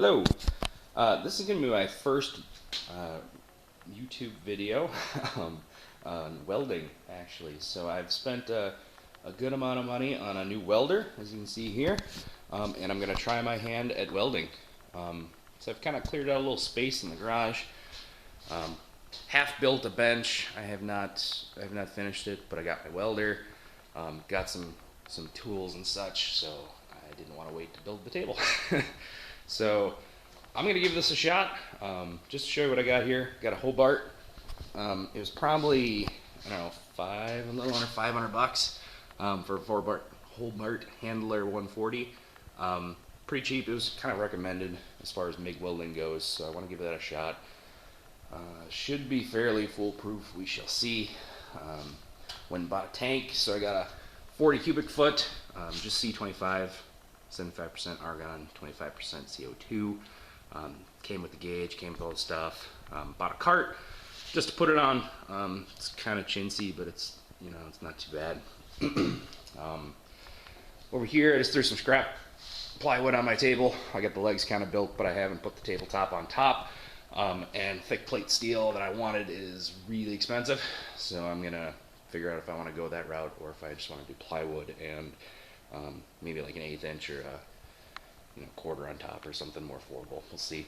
Hello. This is going to be my first YouTube video on welding, actually. So I've spent a good amount of money on a new welder, as you can see here, and I'm going to try my hand at welding. So I've kind of cleared out a little space in the garage. Half built a bench. I have not finished it, but I got my welder. Got some tools and such, so I didn't want to wait to build the table. So I'm gonna give this a shot, just to show you what I got here. Got a Hobart. It was probably, I don't know, a little under $500 for a Hobart Handler 140. Pretty cheap. It was kind of recommended as far as MIG welding goes, so I want to give that a shot. Should be fairly foolproof. We shall see. Went and bought a tank, so I got a 40 cubic foot, just C25. 75% argon, 25% CO2. Came with the gauge, came with all the stuff. Bought a cart just to put it on. It's kind of chintzy, but it's not too bad. Over here, I just threw some scrap plywood on my table. I got the legs kind of built, but I haven't put the tabletop on top. And thick plate steel that I wanted is really expensive, so I'm gonna figure out if I want to go that route or if I just want to do plywood and maybe like an 1/8 inch or a quarter on top or something more affordable. We'll see.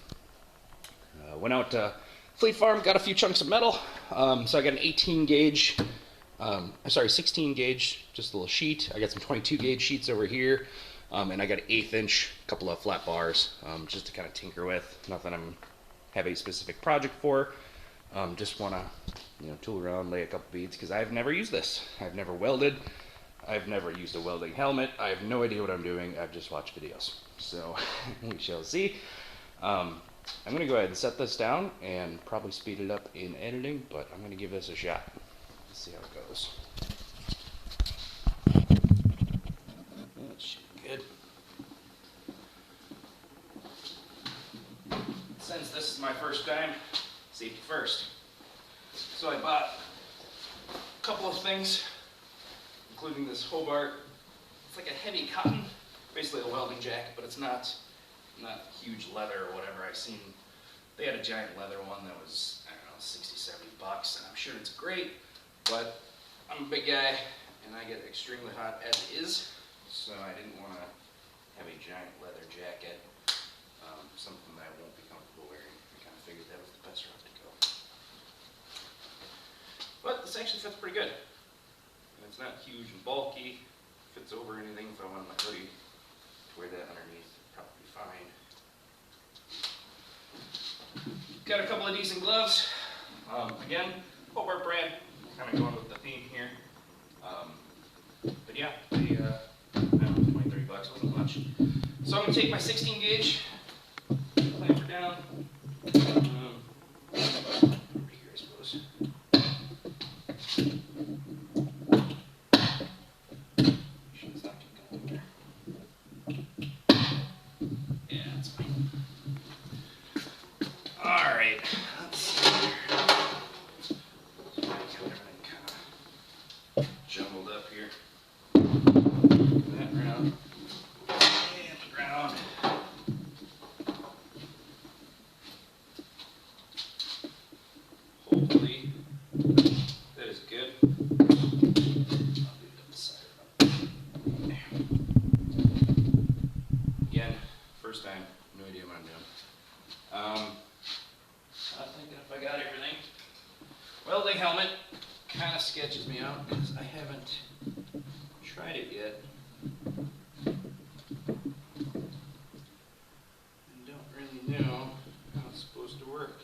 Went out to Fleet Farm, got a few chunks of metal. So I got an 16 gauge, just a little sheet. I got some 22 gauge sheets over here, and I got an 1/8 inch, couple of flat bars, just to kind of tinker with. Nothing I'm have a specific project for. Just want to tool around, lay a couple beads, because I've never used this. I've never welded. I've never used a welding helmet. I have no idea what I'm doing. I've just watched videos. So we shall see. I'm going to go ahead and set this down and probably speed it up in editing, but I'm going to give this a shot. Let's see how it goes. That should be good. Since this is my first time, safety first. So I bought a couple of things, including this Hobart. It's like a heavy cotton, basically a welding jacket, but it's not huge leather or whatever. I've seen they had a giant leather one that was, I don't know, 60, 70 bucks, and I'm sure it's great, but I'm a big guy and I get extremely hot as is, so I didn't want to have a giant leather jacket, something that I won't be comfortable wearing. I kind of figured that was the best route to go. But this actually fits pretty good. And it's not huge and bulky. Fits over anything. If I wanted my hoodie to wear that underneath, probably fine. Got a couple of decent gloves. Again, Hobart brand. Kind of going with the theme here. But yeah, they, I don't know, 20, 30 bucks wasn't much. So I'm going to take my 16 gauge, clamp her down. Over here, I suppose. Alright, let's see here. So I got everything kind of jumbled up here. That round. And round. Hopefully that is good. I'll do it on the side. There. Again, first time, no idea what I'm doing. Not thinking if I got everything. Welding helmet kind of sketches me out because I haven't tried it yet. And don't really know how it's supposed to work.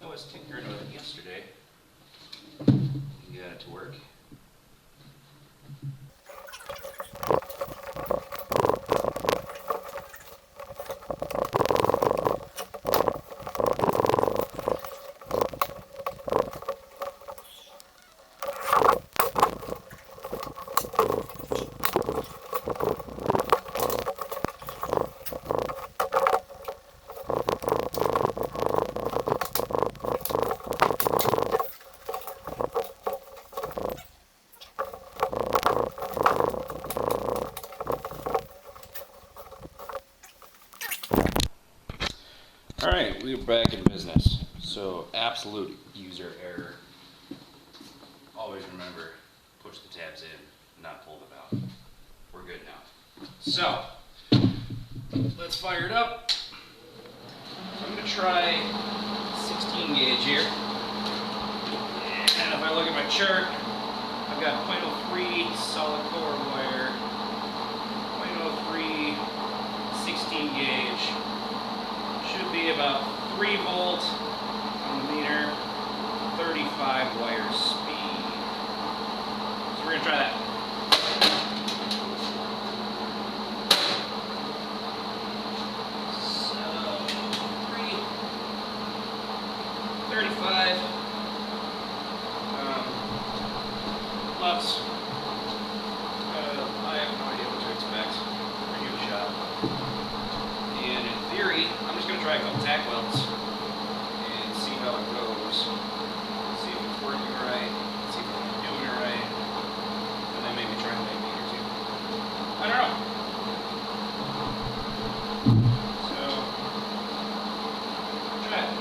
I was tinkering with it yesterday. You got it to work. Alright, we're back in business. So, absolute user error. Always remember, push the tabs in, not pull them out. We're good now. So, let's fire it up. So I'm going to try 16 gauge here. And if I look at my chart, I've got 0.03 solid core wire, 0.03 16 gauge. Should be about 3 volts on the meter, 35 wire speed. So we're going to try that. So, 35 plus, I have no idea what to expect. Pretty good shot. And in theory, I'm just going to try a couple tack welds and see how it goes. See if it's working right, see if I'm doing it right, and then maybe try to make meter too. I don't know. So, try it.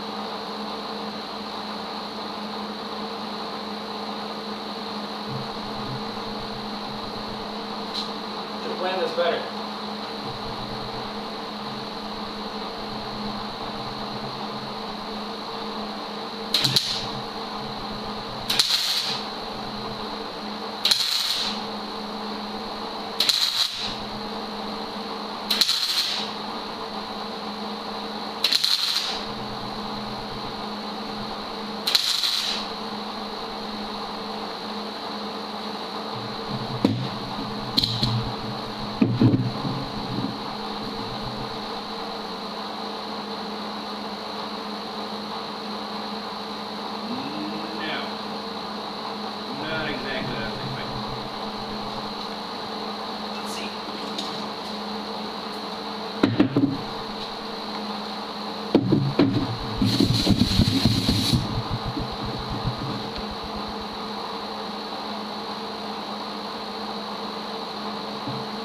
Should have planned this better.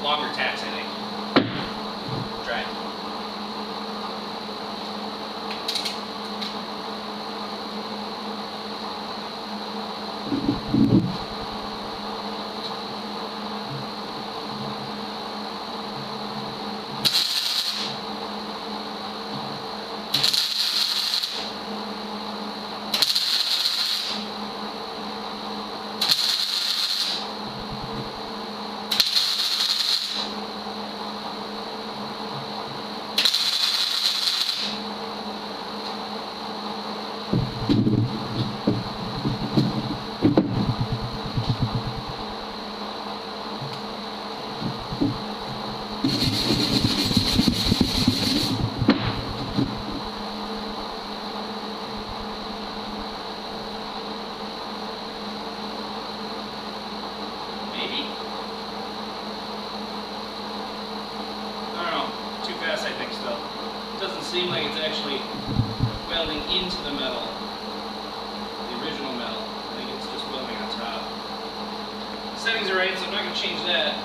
Longer tacks, I think. Try it. I think so. It doesn't seem like it's actually welding into the metal, the original metal. I think it's just welding on top. The settings are right, so I'm not going to change that.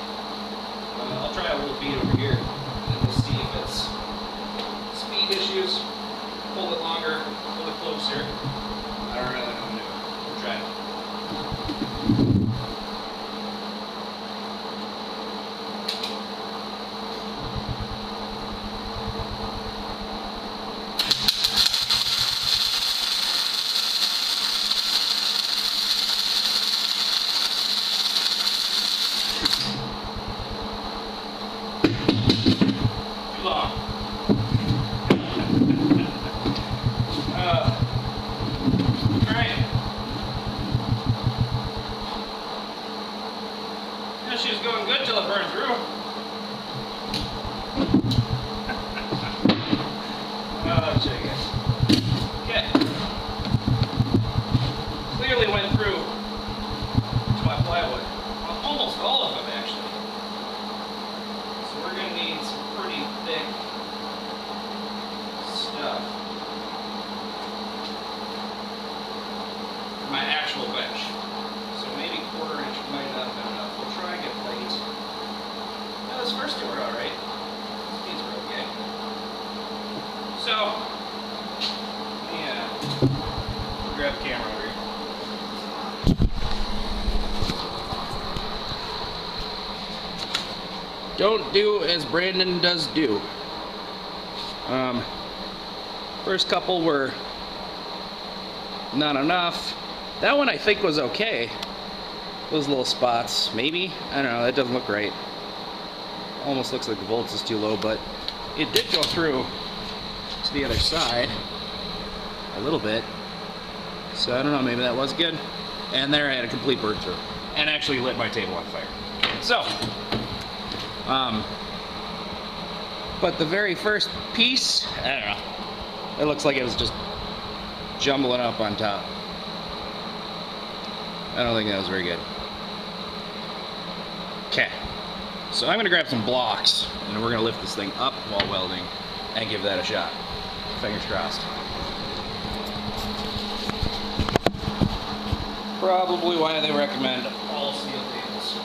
I'll try a little bead over here, and we'll see if it's speed issues. Pull it longer, pull it closer. I don't really know what to do. We'll try it. She was going good till it burned through. Oh, check it. Okay. Clearly went through to my plywood. Well, almost all of them, actually. So we're going to need some pretty thick stuff for my actual bench. So maybe 1/4 inch might not have been enough. We'll try and get plate. No, this first two are alright. These are okay. So, grab the camera over here. Don't do as Brandon does do. First couple were not enough. That one I think was okay. Those little spots, maybe? I don't know, that doesn't look right. Almost looks like the voltage is too low, but it did go through to the other side a little bit. So I don't know, maybe that was good. And there I had a complete burn through. And actually lit my table on fire. So, but the very first piece, I don't know. It looks like it was just jumbling up on top. I don't think that was very good. Okay, so I'm gonna grab some blocks and we're gonna lift this thing up while welding and give that a shot. Fingers crossed. Probably why they recommend all steel tables.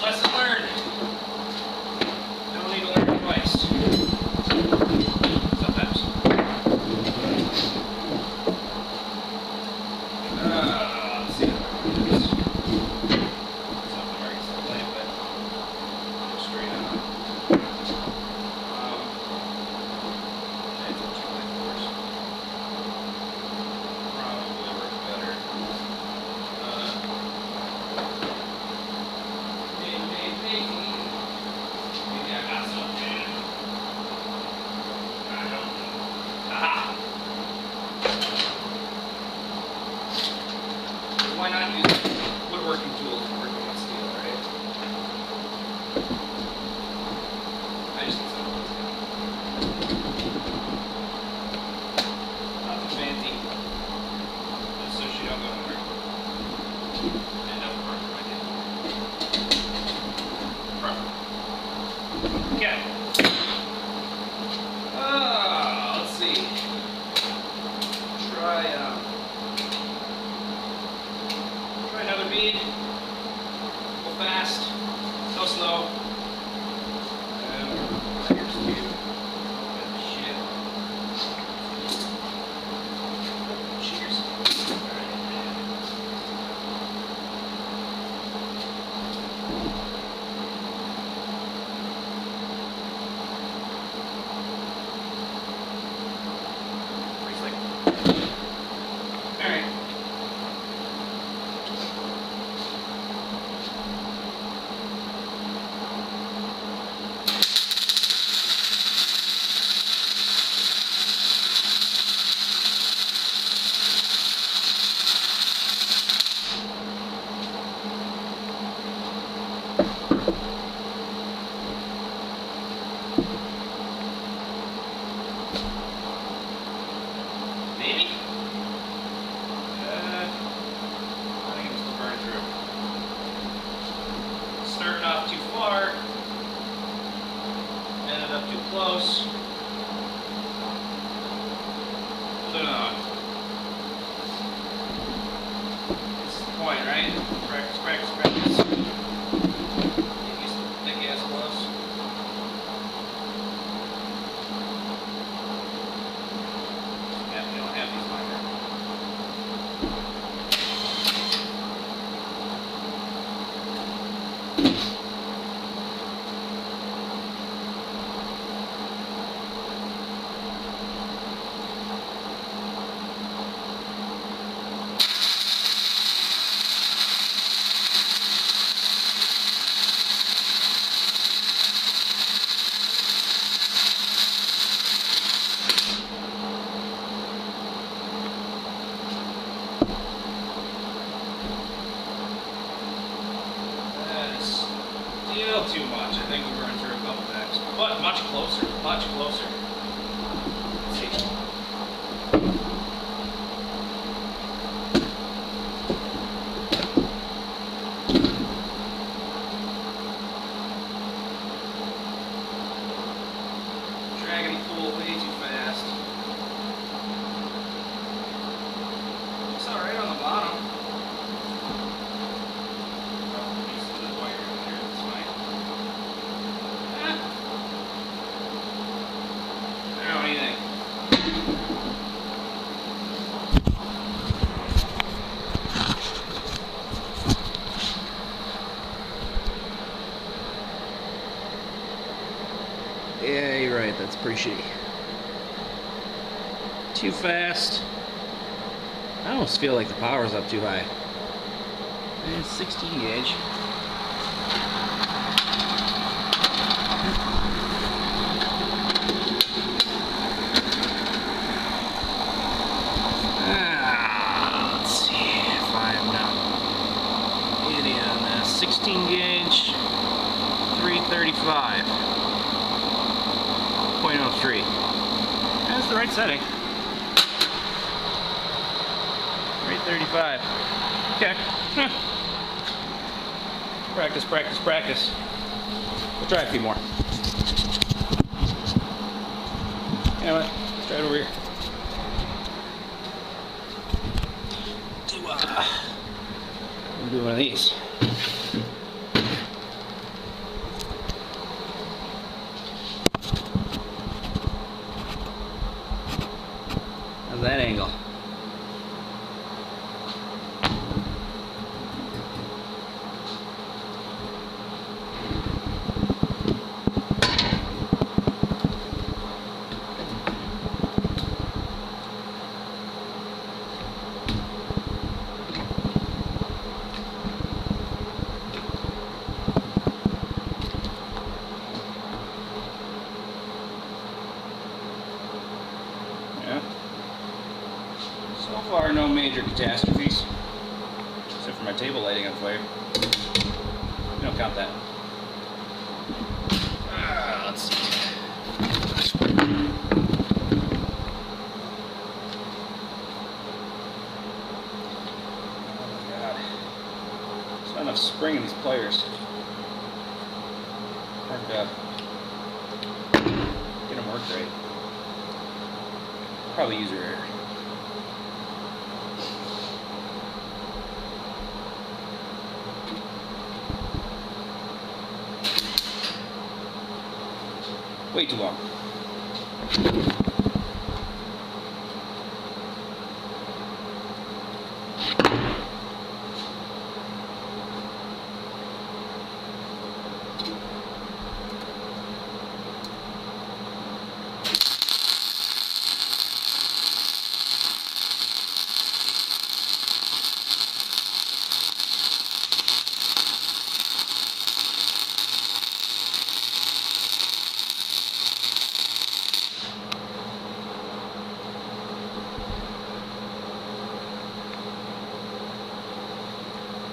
Lesson learned. Don't need to learn twice. Sometimes. Let's see. Something where I can start playing, but go straight on. That's a 2x4s. Probably works better. Maybe I got something. I don't know. Aha! Why not use woodworking tools for working on steel, right? I just need some of those now. Nothing fancy. Just so she don't go nowhere. End up burning my table. Perfect. Okay. Let's see. Try another bead. Go fast. Go slow. Here's two. Shit. Cheers. Alright. Maybe? I think it was the burn through. Started off too far. Ended up too close. Hold on. This is the point, right? Practice, practice, practice. Get used to the thick ass gloves. Yeah, you don't have these minor. Still too much. I think we burned through a couple times. But much closer. Much closer. Let's see. Dragging the tool way too fast. Looks alright on the bottom. you're right, that's pretty shitty. Too fast. I almost feel like the power's up too high. And it's 16 gauge. Let's see if I'm not idiot on this. 16 gauge, 335. 0.03. That's the right setting. 335. Okay. Practice, practice, practice. We'll try a few more. You know what? Let's try it over here. We'll do one of these. How's that angle? So far, no major catastrophes, except for my table lighting on fire. We don't count that. Let's see. Oh my god. There's not enough spring in these pliers. Hard to get them work right. Probably use your air. Way too long.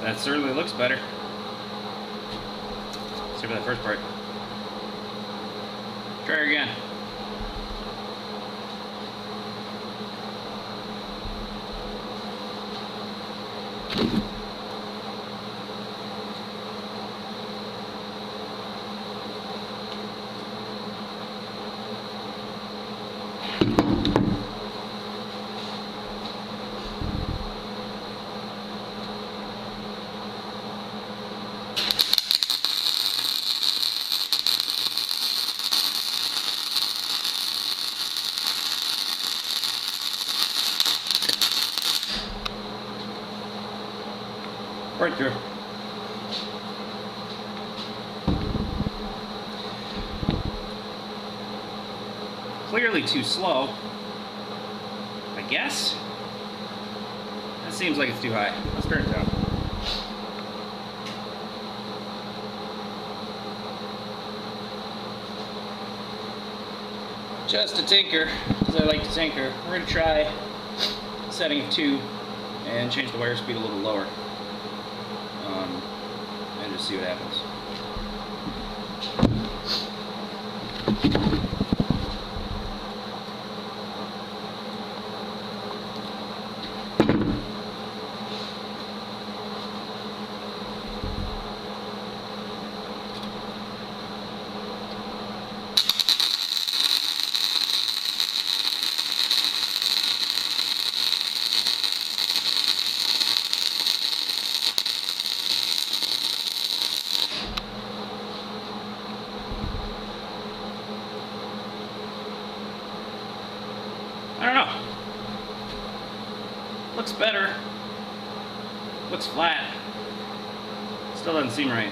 That certainly looks better. Except for that first part. Try her again. Right through. Clearly too slow, I guess. That seems like it's too high. Let's turn it down. Just to tinker, because I like to tinker, we're going to try setting of 2 and change the wire speed a little lower. And just see what happens. I don't know. Looks better. Looks flat. Still doesn't seem right.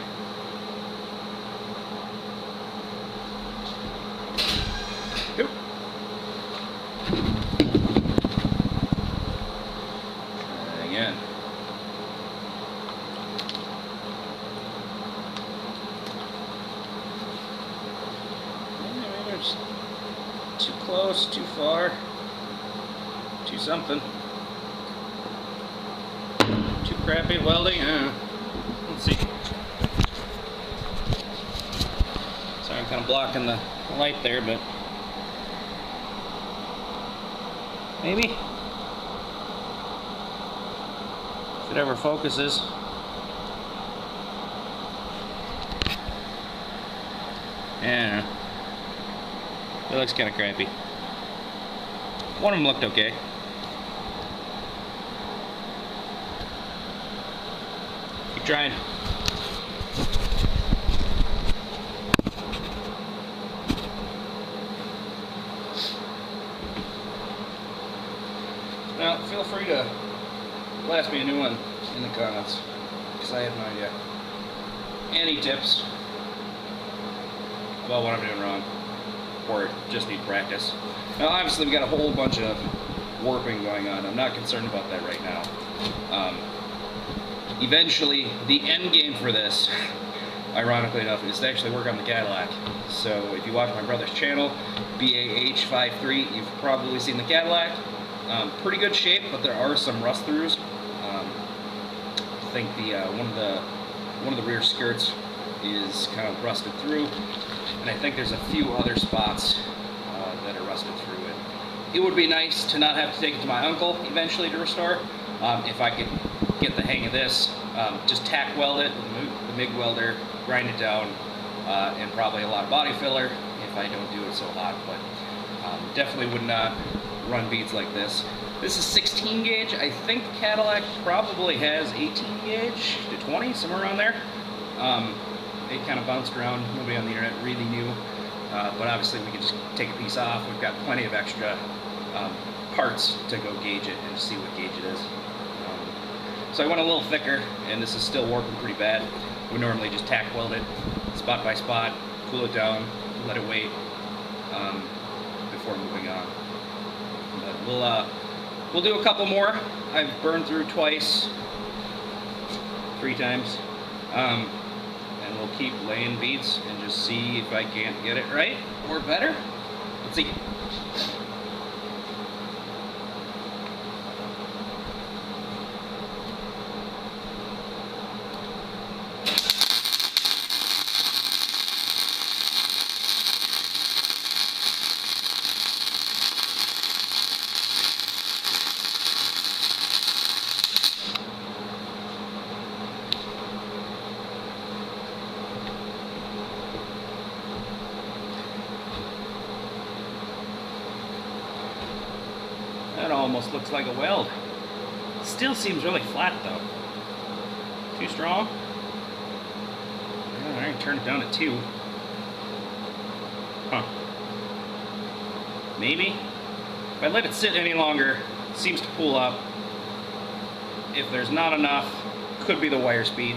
Too close, too far, too something. Too crappy at welding. Let's see. Sorry, I'm kind of blocking the light there, but maybe if it ever focuses. Yeah, it looks kind of crappy. One of them looked okay. Keep trying. Now, feel free to blast me a new one in the comments, because I have no idea. Any tips about what I'm doing wrong, or just need practice. Now, obviously, we've got a whole bunch of warping going on. I'm not concerned about that right now. Eventually, the end game for this, ironically enough, is to actually work on the Cadillac. So, if you watch my brother's channel, BAH53, you've probably seen the Cadillac. Pretty good shape, but there are some rust throughs. I think the one of the rear skirts is kind of rusted through, and I think there's a few other spots that are rusted through it. It would be nice to not have to take it to my uncle eventually to restore. If I could get the hang of this, just tack weld it with the MIG welder, grind it down, and probably a lot of body filler if I don't do it so hot. But definitely would not run beads like this. This is 16 gauge. I think Cadillac probably has 18 gauge to 20, somewhere around there. It kind of bounced around. Nobody on the internet really knew. But obviously we could just take a piece off. We've got plenty of extra parts to go gauge it and see what gauge it is. So I went a little thicker, and this is still warping pretty bad. We normally just tack weld it spot by spot, cool it down, let it wait before moving on. But we'll do a couple more. I've burned through twice, 3 times, and we'll keep laying beads and just see if I can't get it right or better. Let's see. That almost looks like a weld. Still seems really flat though. Too strong? Alright, turn it down to 2. Huh. Maybe? If I let it sit any longer, it seems to pull up. If there's not enough, could be the wire speed.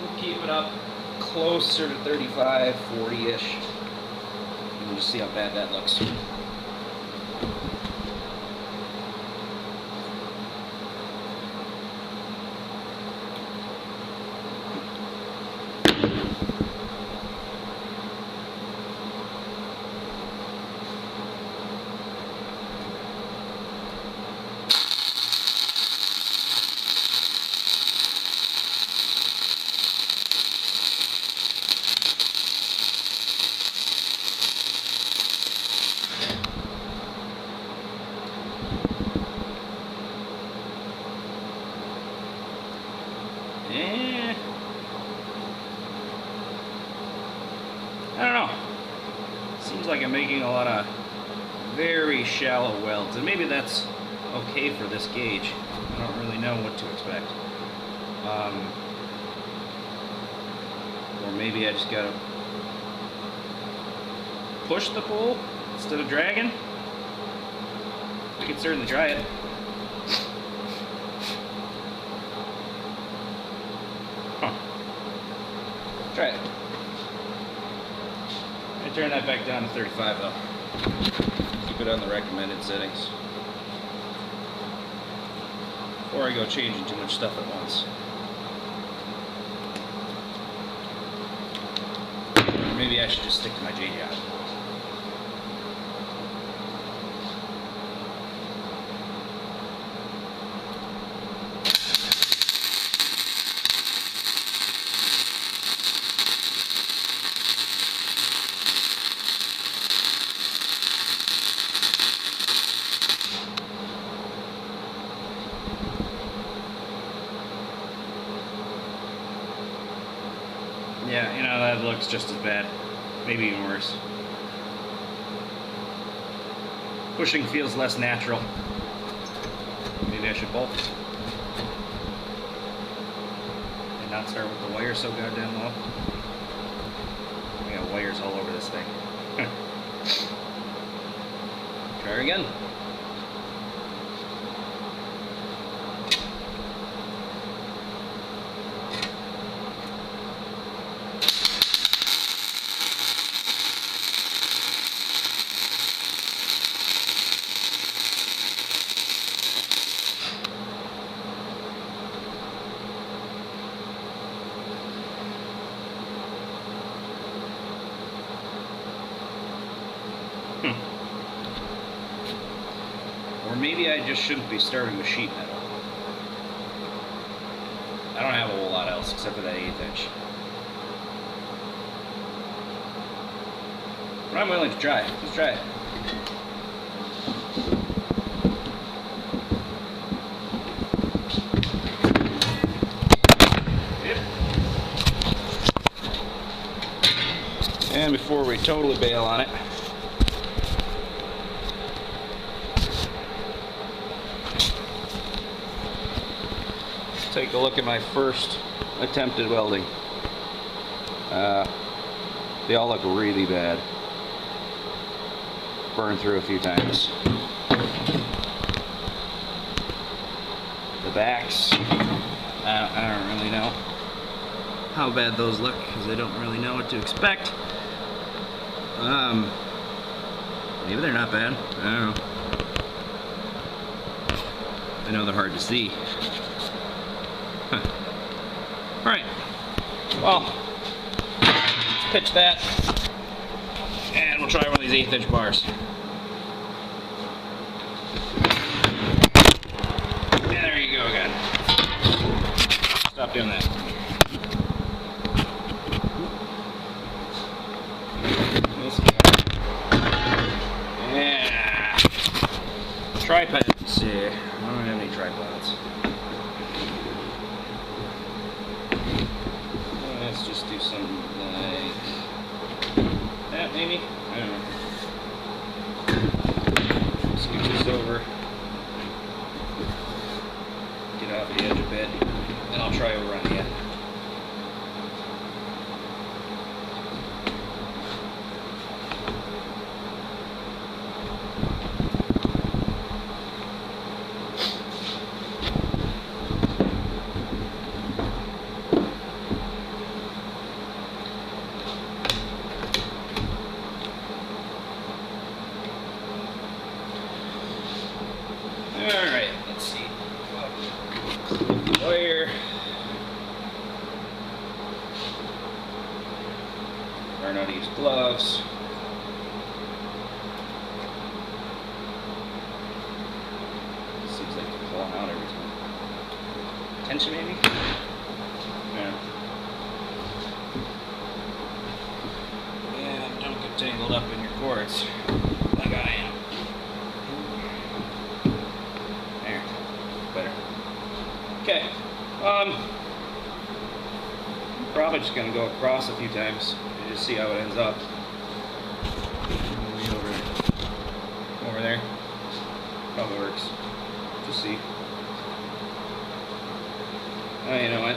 We'll keep it up closer to 35, 40-ish. We'll just see how bad that looks. I don't know. Seems like I'm making a lot of very shallow welds, and maybe that's okay for this gauge. I don't really know what to expect. Or maybe I just gotta push the pull instead of dragging. We could certainly try it. Huh. Try it. I turn that back down to 35 though. Keep it on the recommended settings before I go changing too much stuff at once. maybe I should just stick to my J job. Yeah, you know, that looks just as bad. Maybe even worse. Pushing feels less natural. Maybe I should bolt. And not start with the wire so goddamn low. I got wires all over this thing. Try her again. Or maybe I just shouldn't be starting with sheet metal. I don't have a whole lot else except for that 1/8 inch. But I'm willing to try. Let's try it. Yep. And before we totally bail on it, take a look at my first attempt at welding. They all look really bad. Burned through a few times. The backs, I don't really know how bad those look because I don't really know what to expect. Maybe they're not bad. I don't know. I know they're hard to see. Alright, well, let's pitch that, and we'll try one of these 1/8 inch bars. And there you go again. Stop doing that. Yeah. Tripods here. I don't have any tripods. Let's just do something like that, maybe? I don't know. Scoot this over. Get off the edge a bit. And I'll try over on the end. Alright, let's see. Clip the wire. Learn how to use gloves. Seems like they're pulling out every time. Tension maybe? Yeah. And don't get tangled up in your cords like I am. Better. Okay. Probably just gonna go across a few times and just see how it ends up. Maybe over there. Probably works. Just see. Oh, you know what?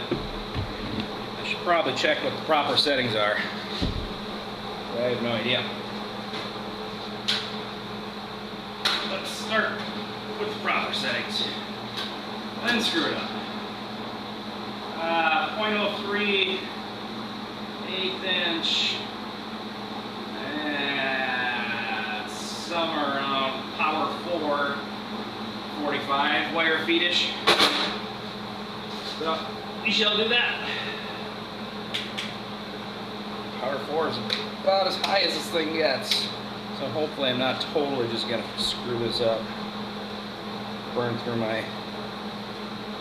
I should probably check what the proper settings are. I have no idea. Let's start with the proper settings. Then screw it up. 0.03, 1/8 inch, and somewhere around power 4, 45 wire feetish. So we shall do that. Power Power 4 is about as high as this thing gets. So hopefully I'm not totally just gonna screw this up. Burn through my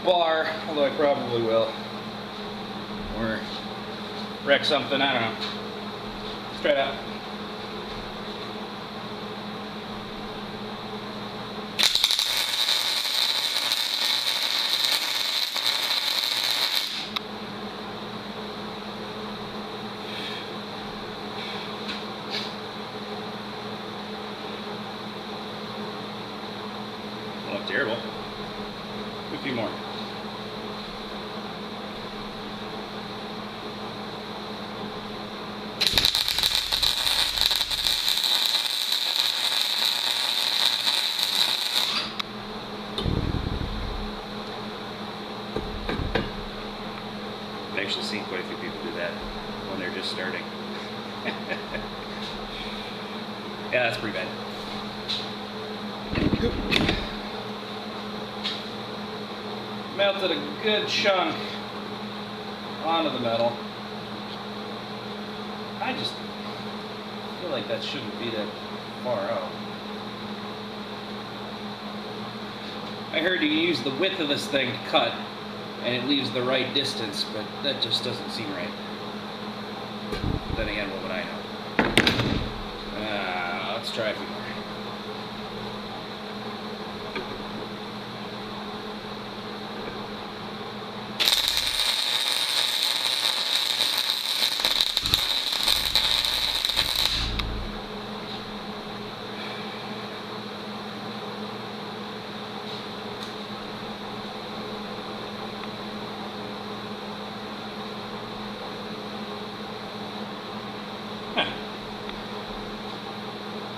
bar, although I probably will. Or wreck something, I don't know. Let's try it out. Don't look terrible. A few more. I've actually seen quite a few people do that when they're just starting. Yeah, that's pretty bad. Melted a good chunk onto the metal. I just feel like that shouldn't be that far out. I heard you can use the width of this thing to cut and it leaves the right distance, but that just doesn't seem right. Then again, what would I know? Let's try a few more.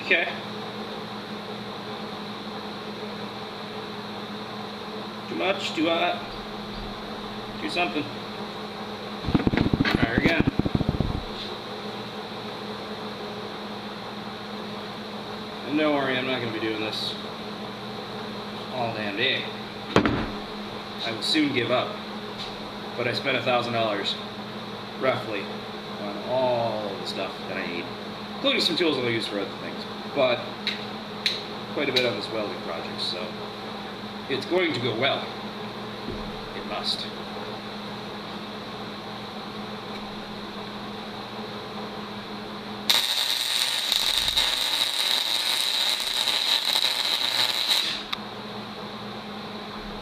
Okay. Too much, too hot, too something. Try her again. And don't worry, I'm not going to be doing this all damn day. I will soon give up. But I spent $1,000 roughly on all the stuff that I need, including some tools I'll use for other things, but quite a bit on this welding project, so it's going to go well. It must.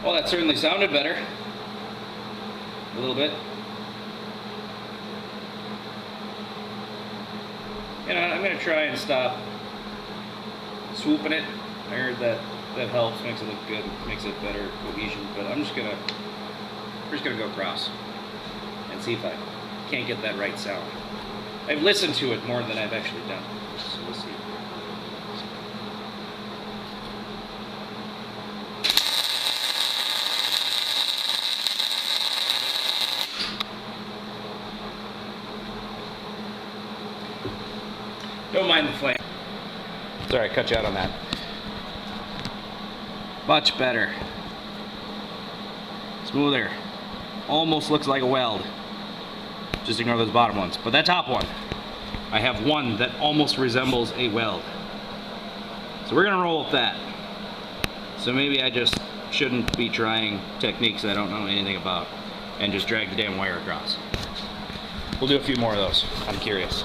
Well, that certainly sounded better. A little bit. You know, I'm going to try and stop swooping it. I heard that helps, makes it look good, makes it better cohesion, but we're just gonna go across and see if I can't get that right sound. I've listened to it more than I've actually done, so we'll see. Don't mind the flame. Sorry, I cut you out on that. Much better. Smoother. Almost looks like a weld. Just ignore those bottom ones. But that top one, I have one that almost resembles a weld. So we're gonna roll with that. So maybe I just shouldn't be trying techniques I don't know anything about and just drag the damn wire across. We'll do a few more of those. I'm curious.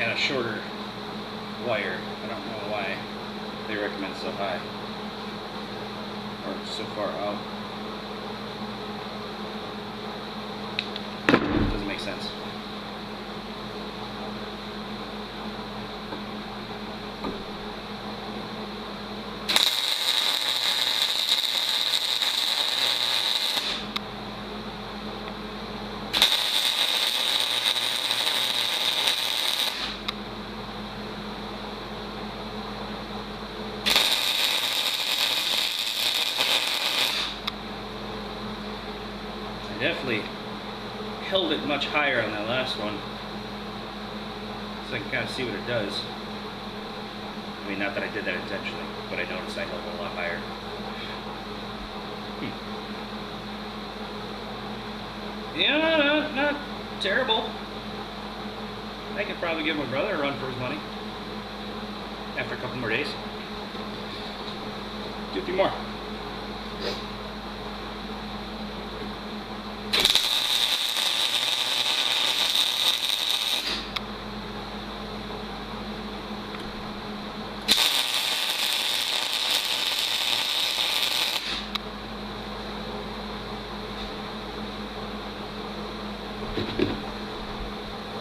And a shorter wire. I don't know why they recommend so high or so far out. Doesn't make sense. Definitely held it much higher on that last one, so I can kind of see what it does. I mean, not that I did that intentionally, but I noticed I held it a lot higher. Yeah, not terrible. I could probably give my brother a run for his money after a couple more days. Do a few more.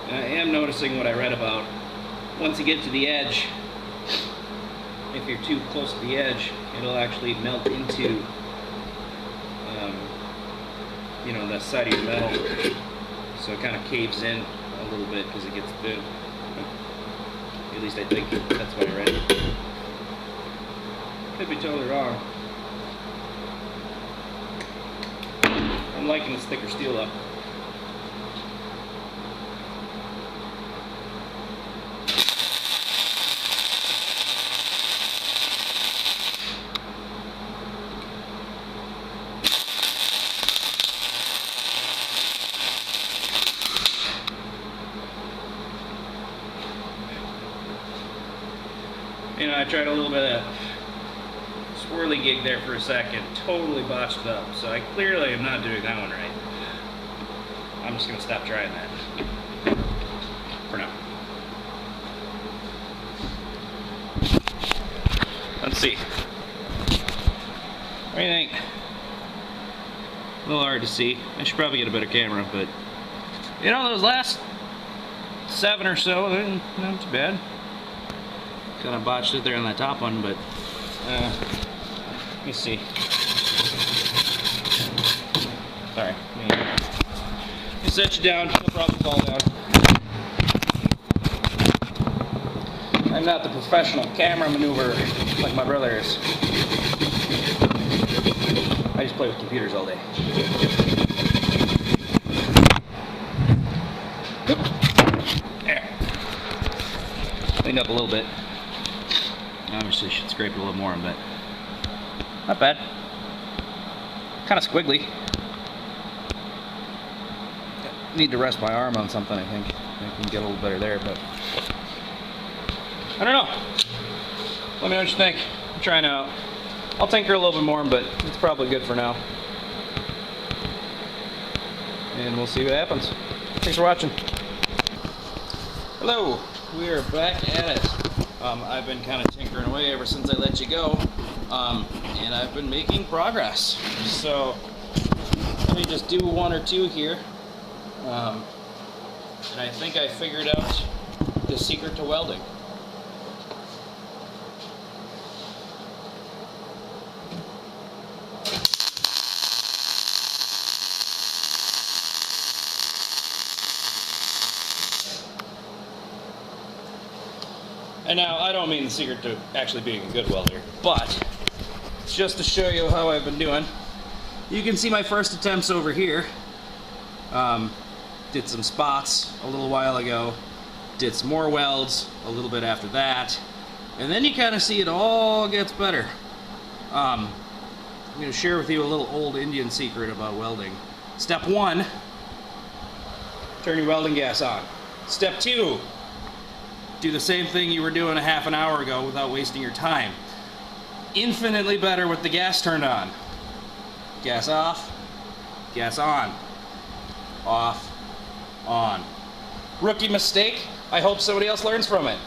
I am noticing what I read about. Once you get to the edge, if you're too close to the edge, it'll actually melt into, you know, the side of your metal. So it kind of caves in a little bit because it gets thin. At least I think that's what I read. Could be totally wrong. I'm liking this thicker steel though. You know, I tried a little bit of that swirly gig there for a second, totally botched it up, so I clearly am not doing that one right. I'm just going to stop trying that for now. Let's see. What do you think? A little hard to see. I should probably get a better camera, but you know, those last 7 or so, they're not too bad. Kind of botched it there on that top one, but let me see. Sorry. Let me set you down. No problem. Fall down. I'm not the professional camera maneuver like my brother is. I just play with computers all day. There. Cleaned up a little bit. Obviously, should scrape it a little more, but not bad. Kind of squiggly. Need to rest my arm on something, I think. I can get a little better there, but I don't know. Let me know what you think. I'm trying out. I'll tinker a little bit more, but it's probably good for now. And we'll see what happens. Thanks for watching. Hello, we are back at it. I've been kind of tinkering away ever since I let you go, and I've been making progress. So let me just do 1 or 2 here, and I think I figured out the secret to welding. And now, I don't mean the secret to actually being a good welder, but just to show you how I've been doing, you can see my first attempts over here. Did some spots a little while ago, did some more welds a little bit after that, and then you kind of see it all gets better. I'm going to share with you a little old Indian secret about welding. Step 1, turn your welding gas on. Step 2, do the same thing you were doing a half an hour ago without wasting your time. Infinitely better with the gas turned on. Gas off, gas on. Off, on. Rookie mistake. I hope somebody else learns from it.